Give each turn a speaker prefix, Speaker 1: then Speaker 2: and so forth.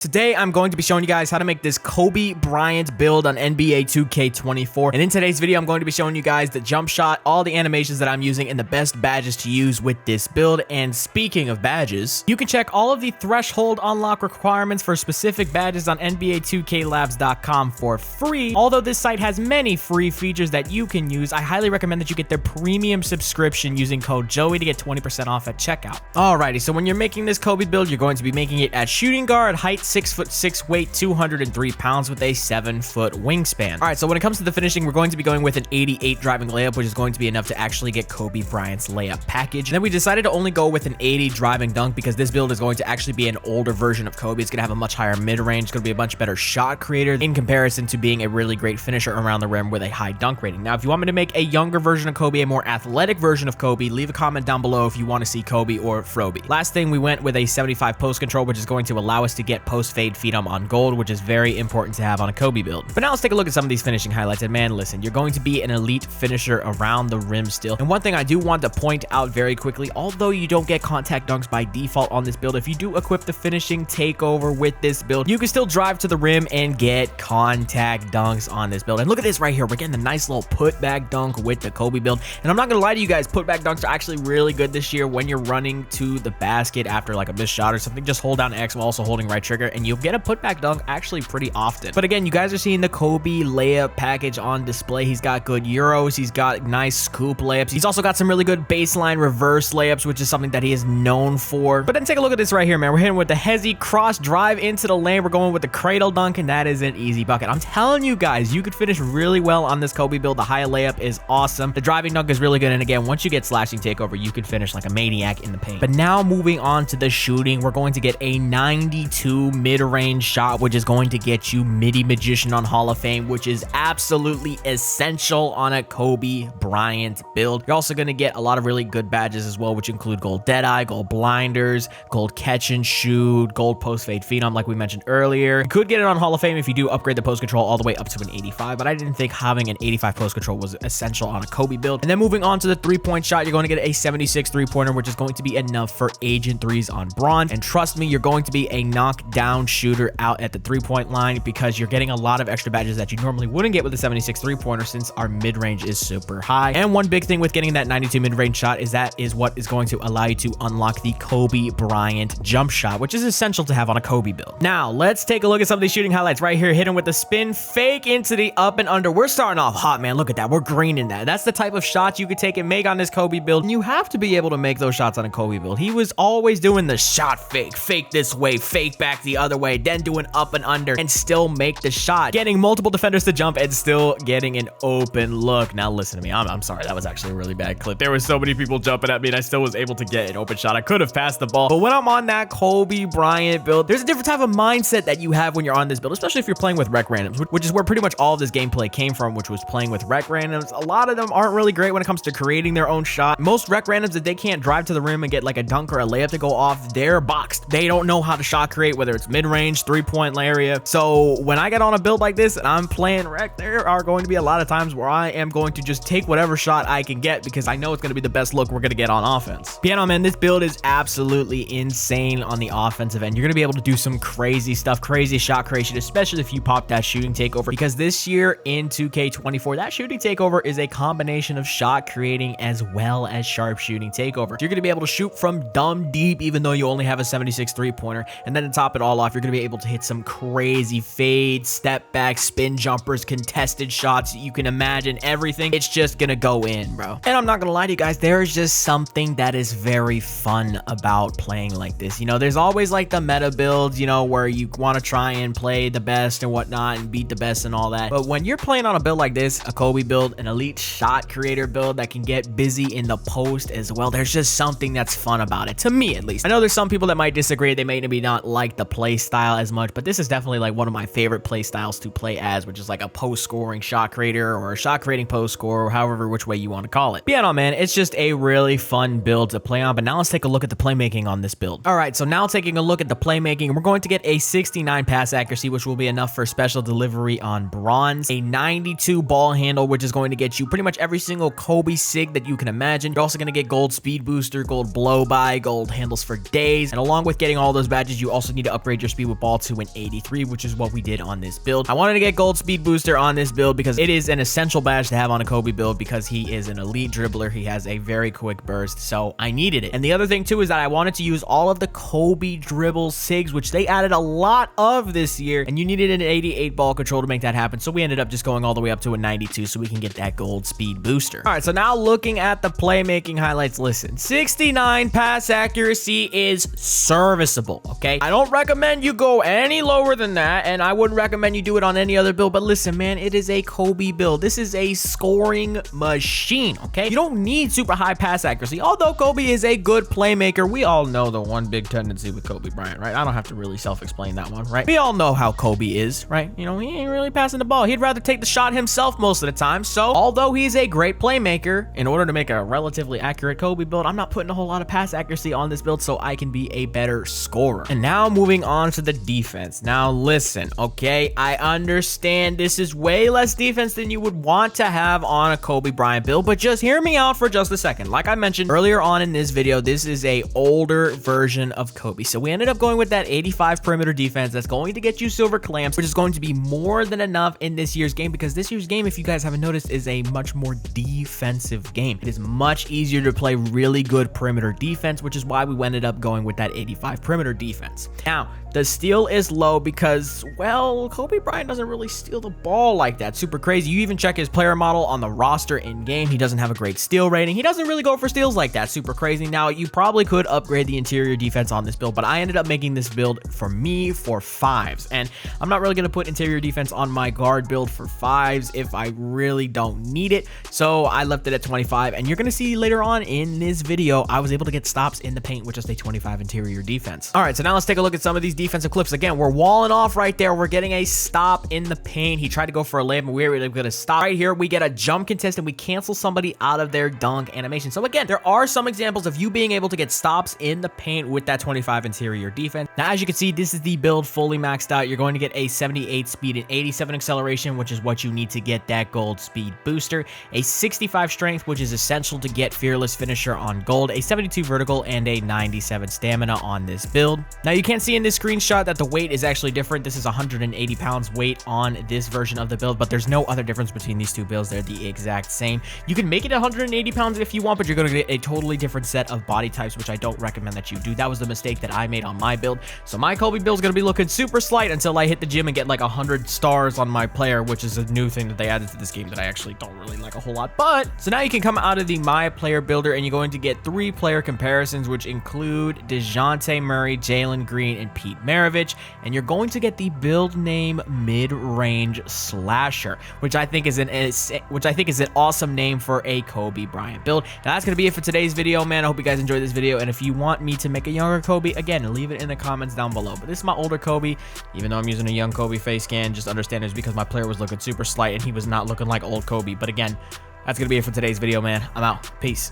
Speaker 1: Today, I'm going to be showing you guys how to make this Kobe Bryant build on NBA 2K24. And in today's video, I'm going to be showing you guys the jump shot, all the animations that I'm using, and the best badges to use with this build. And speaking of badges, you can check all of the threshold unlock requirements for specific badges on NBA2KLabs.com for free. Although this site has many free features that you can use, I highly recommend that you get their premium subscription using code Joey to get 20% off at checkout. Alrighty, so when you're making this Kobe build, you're going to be making it at shooting guard, height 6'6", weight 203 pounds with a 7-foot wingspan. All right, so when it comes to the finishing, we're going to be going with an 88 driving layup, which is going to be enough to actually get Kobe Bryant's layup package. And then we decided to only go with an 80 driving dunk because this build is going to actually be an older version of Kobe. It's going to have a much higher mid-range. It's going to be a much better shot creator in comparison to being a really great finisher around the rim with a high dunk rating. Now, if you want me to make a younger version of Kobe, a more athletic version of Kobe, leave a comment down below if you want to see Kobe or Froby. Last thing, we went with a 75 post control, which is going to allow us to get post fade feed on gold, which is very important to have on a Kobe build. But now let's take a look at some of these finishing highlights. And man, listen, you're going to be an elite finisher around the rim still. And one thing I do want to point out very quickly, although you don't get contact dunks by default on this build, if you do equip the finishing takeover with this build, you can still drive to the rim and get contact dunks on this build. And look at this right here. We're getting the nice little putback dunk with the Kobe build. And I'm not gonna lie to you guys, putback dunks are actually really good this year when you're running to the basket after like a missed shot or something. Just hold down X while also holding right trigger and you'll get a putback dunk actually pretty often. But again, you guys are seeing the Kobe layup package on display. He's got good euros, he's got nice scoop layups, he's also got some really good baseline reverse layups, which is something that he is known for. But then take a look at this right here, man. We're hitting with the hezzy cross drive into the lane. We're going with the cradle dunk, and that is an easy bucket. I'm telling you guys, you could finish really well on this Kobe build. The high layup is awesome, the driving dunk is really good, and again, once you get slashing takeover, you can finish like a maniac in the paint. But now moving on to the shooting, we're going to get a 92 mid-range shot, which is going to get you Midi Magician on Hall of Fame, which is absolutely essential on a Kobe Bryant build. You're also going to get a lot of really good badges as well, which include gold Deadeye, gold blinders, gold catch and shoot, gold post fade phenom, like we mentioned earlier. You could get it on Hall of Fame if you do upgrade the post control all the way up to an 85, but I didn't think having an 85 post control was essential on a Kobe build. And then moving on to the three-point shot, you're going to get a 76 three-pointer, which is going to be enough for Agent 3s on Bronze. And trust me, you're going to be a knockdown shooter out at the three-point line because you're getting a lot of extra badges that you normally wouldn't get with a 76 three-pointer since our mid-range is super high. And one big thing with getting that 92 mid-range shot is that is what is going to allow you to unlock the Kobe Bryant jump shot, which is essential to have on a Kobe build. Now, let's take a look at some of these shooting highlights right here. Hitting with the spin fake into the up and under. We're starting off hot, man. Look at that. We're greening that. That's the type of shots you could take and make on this Kobe build. And you have to be able to make those shots on a Kobe build. He was always doing the shot fake this way, fake back the other way, then doing up and under and still make the shot, getting multiple defenders to jump and still getting an open look. Now listen to me, I'm sorry, that was actually a really bad clip. There were so many people jumping at me and I still was able to get an open shot. I could have passed the ball, but when I'm on that Kobe Bryant build, there's a different type of mindset that you have when you're on this build, especially if you're playing with rec randoms, which is where pretty much all of this gameplay came from, which was playing with rec randoms. A lot of them aren't really great when it comes to creating their own shot. Most rec randoms, that they can't drive to the rim and get like a dunk or a layup to go off, they're boxed. They don't know how to shot create, whether it's mid-range, three-point area. So when I get on a build like this and I'm playing rec, there are going to be a lot of times where I am going to just take whatever shot I can get because I know it's going to be the best look we're going to get on offense. Piano, man, this build is absolutely insane on the offensive end. You're going to be able to do some crazy stuff, crazy shot creation, especially if you pop that shooting takeover, because this year in 2K24, that shooting takeover is a combination of shot creating as well as sharp shooting takeover. You're going to be able to shoot from dumb deep even though you only have a 76 three-pointer, and then to top it all off, you're going to be able to hit some crazy fade, step back, spin jumpers, contested shots. You can imagine everything. It's just going to go in, bro. And I'm not going to lie to you guys, there's just something that is very fun about playing like this. You know, there's always like the meta builds, you know, where you want to try and play the best and whatnot and beat the best and all that. But when you're playing on a build like this, a Kobe build, an elite shot creator build that can get busy in the post as well, there's just something that's fun about it, to me at least. I know there's some people that might disagree. They may maybe not like the play style as much, but this is definitely like one of my favorite play styles to play as, which is like a post scoring shot creator or a shot creating post scorer, or however which way you want to call it. But yeah, no, man, it's just a really fun build to play on. But now let's take a look at the playmaking on this build. All right, so now taking a look at the playmaking, we're going to get a 69 pass accuracy, which will be enough for special delivery on bronze, a 92 ball handle, which is going to get you pretty much every single Kobe sig that you can imagine. You're also going to get gold speed booster, gold blow by, gold handles for days, and along with getting all those badges, you also need to upgrade upgrade your speed with ball to an 83, which is what we did on this build. I wanted to get gold speed booster on this build because it is an essential badge to have on a Kobe build because he is an elite dribbler. He has a very quick burst, so I needed it. And the other thing too is that I wanted to use all of the Kobe dribble SIGs, which they added a lot of this year, and you needed an 88 ball control to make that happen. So we ended up just going all the way up to a 92 so we can get that gold speed booster. All right, so now looking at the playmaking highlights, listen, 69 pass accuracy is serviceable, okay? I don't recommend you go any lower than that, and I wouldn't recommend you do it on any other build, but listen, man, it is a Kobe build. This is a scoring machine, okay? You don't need super high pass accuracy. Although Kobe is a good playmaker, we all know the one big tendency with Kobe Bryant, right? I don't have to really self-explain that one, right? We all know how Kobe is, right? You know, he ain't really passing the ball. He'd rather take the shot himself most of the time. So, although he's a great playmaker, in order to make a relatively accurate Kobe build, I'm not putting a whole lot of pass accuracy on this build so I can be a better scorer. And now moving on to the defense. Now listen, okay? I understand this is way less defense than you would want to have on a Kobe Bryant build, but just hear me out for just a second. Like I mentioned earlier on in this video, this is a older version of Kobe. So we ended up going with that 85 perimeter defense that's going to get you silver clamps, which is going to be more than enough in this year's game because this year's game, if you guys haven't noticed, is a much more defensive game. It is much easier to play really good perimeter defense, which is why we ended up going with that 85 perimeter defense. Now, the steal is low because, well, Kobe Bryant doesn't really steal the ball like that. Super crazy. You even check his player model on the roster in game. He doesn't have a great steal rating. He doesn't really go for steals like that. Super crazy. Now, you probably could upgrade the interior defense on this build, but I ended up making this build for me for 5s. And I'm not really going to put interior defense on my guard build for 5s if I really don't need it. So I left it at 25. And you're going to see later on in this video, I was able to get stops in the paint with just a 25 interior defense. All right, so now let's take a look at some of these defensive clips. Again, we're walling off right there. We're getting a stop in the paint. He tried to go for a layup, and we were able to stop. Right here, we get a jump contest, and we cancel somebody out of their dunk animation. So again, there are some examples of you being able to get stops in the paint with that 25 interior defense. Now, as you can see, this is the build fully maxed out. You're going to get a 78 speed and 87 acceleration, which is what you need to get that gold speed booster, a 65 strength, which is essential to get fearless finisher on gold, a 72 vertical, and a 97 stamina on this build. Now, you can't see in this screenshot that the weight is actually different. This is 180 pounds weight on this version of the build, but there's no other difference between these two builds. They're the exact same. You can make it 180 pounds if you want, but you're going to get a totally different set of body types, which I don't recommend that you do. That was the mistake that I made on my build. So my Kobe build is going to be looking super slight until I hit the gym and get like 100 stars on my player, which is a new thing that they added to this game that I actually don't really like a whole lot. But so now you can come out of the My Player Builder and you're going to get 3 player comparisons, which include DeJounte Murray, Jalen Green, and Pete Maravich. And you're going to get the build name Mid-Range Slasher, which I think is an awesome name for a Kobe Bryant build. Now that's going to be it for today's video, man. I hope you guys enjoyed this video. And if you want me to make a younger Kobe, again, leave it in the comments down below. But this is my older Kobe. Even though I'm using a young Kobe face scan, just understand it's because my player was looking super slight and he was not looking like old Kobe. But again, that's going to be it for today's video, man. I'm out. Peace.